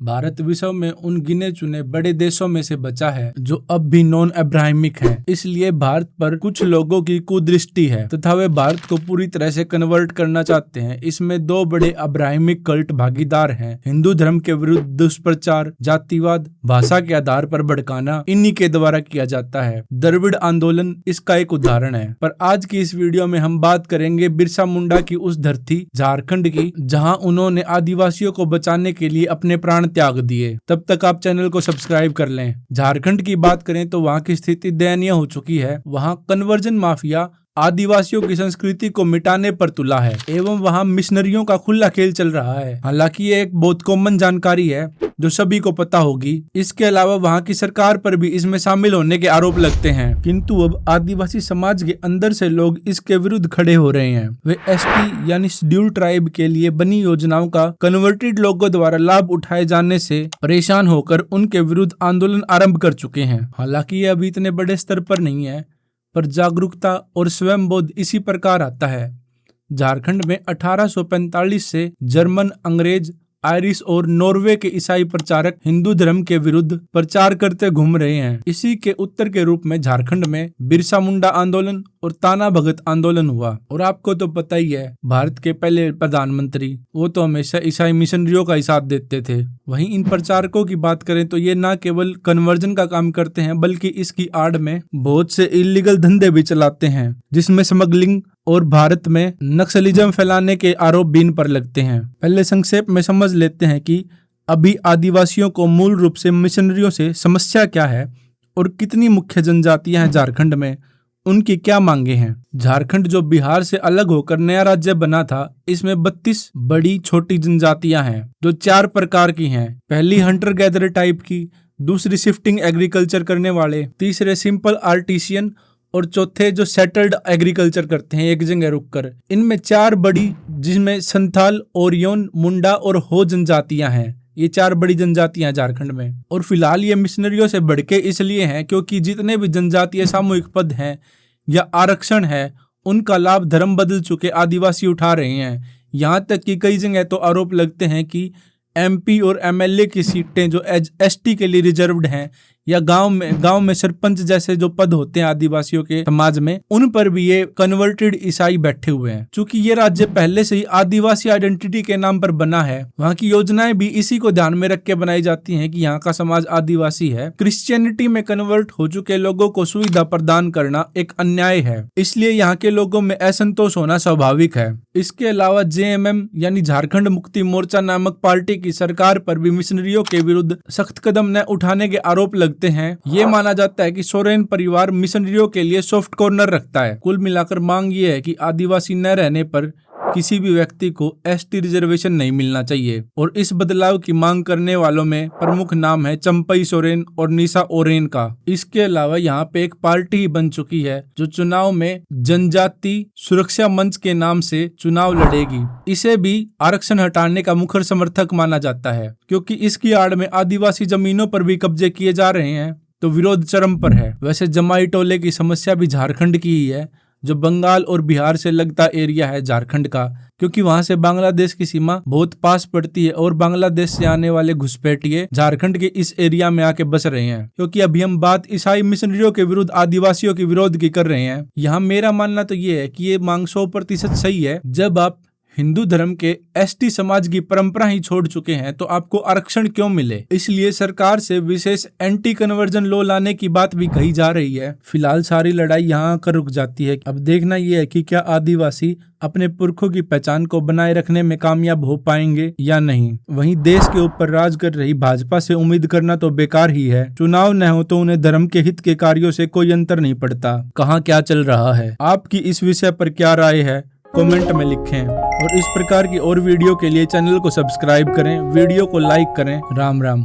भारत विश्व में उन गिने चुने बड़े देशों में से बचा है जो अब भी नॉन अब्राहमिक है। इसलिए भारत पर कुछ लोगों की कुदृष्टि है तथा वे भारत को पूरी तरह से कन्वर्ट करना चाहते हैं। इसमें दो बड़े अब्राहमिक कल्ट भागीदार हैं। हिंदू धर्म के विरुद्ध दुष्प्रचार, जातिवाद, भाषा के आधार पर भड़काना इन्हीं के द्वारा किया जाता है। द्रविड़ आंदोलन इसका एक उदाहरण है। पर आज की इस वीडियो में हम बात करेंगे बिरसा मुंडा की उस धरती झारखंड की, जहां उन्होंने आदिवासियों को बचाने के लिए अपने प्राण त्याग दिए। तब तक आप चैनल को सब्सक्राइब कर लें। झारखंड की बात करें तो वहां की स्थिति दयनीय हो चुकी है। वहां कन्वर्जन माफिया आदिवासियों की संस्कृति को मिटाने पर तुला है एवं वहां मिशनरियों का खुला खेल चल रहा है। हालांकि ये एक बहुत कॉमन जानकारी है जो सभी को पता होगी। इसके अलावा वहां की सरकार पर भी इसमें शामिल होने के आरोप लगते हैं, किंतु अब आदिवासी समाज के अंदर से लोग इसके विरुद्ध खड़े हो रहे हैं। वे एसटी यानी शेड्यूल्ड ट्राइब के लिए बनी योजनाओं का कन्वर्टेड लोगों द्वारा लाभ उठाए जाने से परेशान होकर उनके विरुद्ध आंदोलन आरंभ कर चुके हैं। हालांकि ये अभी इतने बड़े स्तर पर नहीं है, पर जागरूकता और स्वयं बोध इसी प्रकार आता है। झारखंड में 1845 से जर्मन, अंग्रेज, आयरिश और नॉर्वे के ईसाई प्रचारक हिंदू धर्म के विरुद्ध प्रचार करते घूम रहे हैं। इसी के उत्तर के रूप में झारखंड में बिरसा मुंडा आंदोलन और ताना भगत आंदोलन हुआ। और आपको तो पता ही है, भारत के पहले प्रधानमंत्री वो तो हमेशा ईसाई मिशनरियों का ही साथ देते थे। वहीं इन प्रचारकों की बात करें तो ये न केवल कन्वर्जन का काम करते हैं, बल्कि इसकी आड़ में बहुत से इलीगल धंधे भी चलाते हैं, जिसमें स्मगलिंग और भारत में नक्सलिज्म फैलाने के आरोप भी इन पर लगते हैं। पहले संक्षेप में समझ लेते हैं कि अभी आदिवासियों को मूल रूप से मिशनरियों से समस्या क्या है और कितनी मुख्य जनजातियां हैं झारखंड में, उनकी क्या मांगे हैं। झारखंड जो बिहार से अलग होकर नया राज्य बना था, इसमें 32 बड़ी छोटी जनजातियां हैं जो 4 प्रकार की हैं। पहली हंटर गैदर टाइप की, दूसरी शिफ्टिंग एग्रीकल्चर करने वाले, तीसरे सिंपल आर्टिसियन और चौथे जो सेटल्ड एग्रीकल्चर करते हैं एक जगह रुककर। इनमें 4 बड़ी, जिसमें संथाल, ओरियन, मुंडा और हो जनजातियां हैं। ये 4 बड़ी जनजातियां झारखंड में। और फिलहाल ये मिशनरियों से बढ़के इसलिए हैं क्योंकि जितने भी जनजातीय सामूहिक पद हैं या आरक्षण है, उनका लाभ धर्म बदल चुके आदिवासी उठा रहे हैं। यहाँ तक कि कई जगह तो आरोप लगते हैं कि एमपी और एमएलए की सीटें जो एसटी के लिए रिजर्व्ड हैं, या गांव में सरपंच जैसे जो पद होते हैं आदिवासियों के समाज में, उन पर भी ये कन्वर्टेड ईसाई बैठे हुए हैं। क्योंकि ये राज्य पहले से ही आदिवासी आइडेंटिटी के नाम पर बना है, वहाँ की योजनाएं भी इसी को ध्यान में रख के बनाई जाती हैं कि यहाँ का समाज आदिवासी है। क्रिश्चियनिटी में कन्वर्ट हो चुके लोगों को सुविधा प्रदान करना एक अन्याय है, इसलिए यहाँ के लोगों में असंतोष होना स्वाभाविक है। इसके अलावा जेएमएम यानी झारखंड मुक्ति मोर्चा नामक पार्टी की सरकार पर भी मिशनरियों के विरुद्ध सख्त कदम न उठाने के आरोप लगते हैं। ये माना जाता है कि सोरेन परिवार मिशनरियों के लिए सॉफ्ट कॉर्नर रखता है। कुल मिलाकर मांग ये है कि आदिवासी न रहने पर किसी भी व्यक्ति को एसटी रिजर्वेशन नहीं मिलना चाहिए। और इस बदलाव की मांग करने वालों में प्रमुख नाम है चंपई सोरेन और निशा ओरेन का। इसके अलावा यहाँ पे एक पार्टी ही बन चुकी है जो चुनाव में जनजाति सुरक्षा मंच के नाम से चुनाव लड़ेगी। इसे भी आरक्षण हटाने का मुखर समर्थक माना जाता है, क्योंकि इसकी आड़ में आदिवासी जमीनों पर भी कब्जे किए जा रहे हैं, तो विरोध चरम पर है। वैसे जमाई टोले की समस्या भी झारखंड की ही है, जो बंगाल और बिहार से लगता एरिया है झारखंड का, क्योंकि वहां से बांग्लादेश की सीमा बहुत पास पड़ती है और बांग्लादेश से आने वाले घुसपैठिए झारखंड के इस एरिया में आके बस रहे हैं। क्योंकि अभी हम बात ईसाई मिशनरियों के विरुद्ध आदिवासियों के विरोध की कर रहे हैं। यहाँ मेरा मानना तो ये है कि ये मांग 100% सही है। जब आप हिंदू धर्म के एसटी समाज की परंपरा ही छोड़ चुके हैं तो आपको आरक्षण क्यों मिले। इसलिए सरकार से विशेष एंटी कन्वर्जन लॉ लाने की बात भी कही जा रही है। फिलहाल सारी लड़ाई यहाँ आकर रुक जाती है। अब देखना यह है कि क्या आदिवासी अपने पुरखों की पहचान को बनाए रखने में कामयाब हो पाएंगे या नहीं। वहीं देश के ऊपर राज कर रही भाजपा से उम्मीद करना तो बेकार ही है। चुनाव न हो तो उन्हें धर्म के हित के कार्यों से कोई अंतर नहीं पड़ता। कहाँ क्या चल रहा है, आपकी इस विषय पर क्या राय है, कमेंट में लिखें। और इस प्रकार की और वीडियो के लिए चैनल को सब्सक्राइब करें, वीडियो को लाइक करें। राम राम।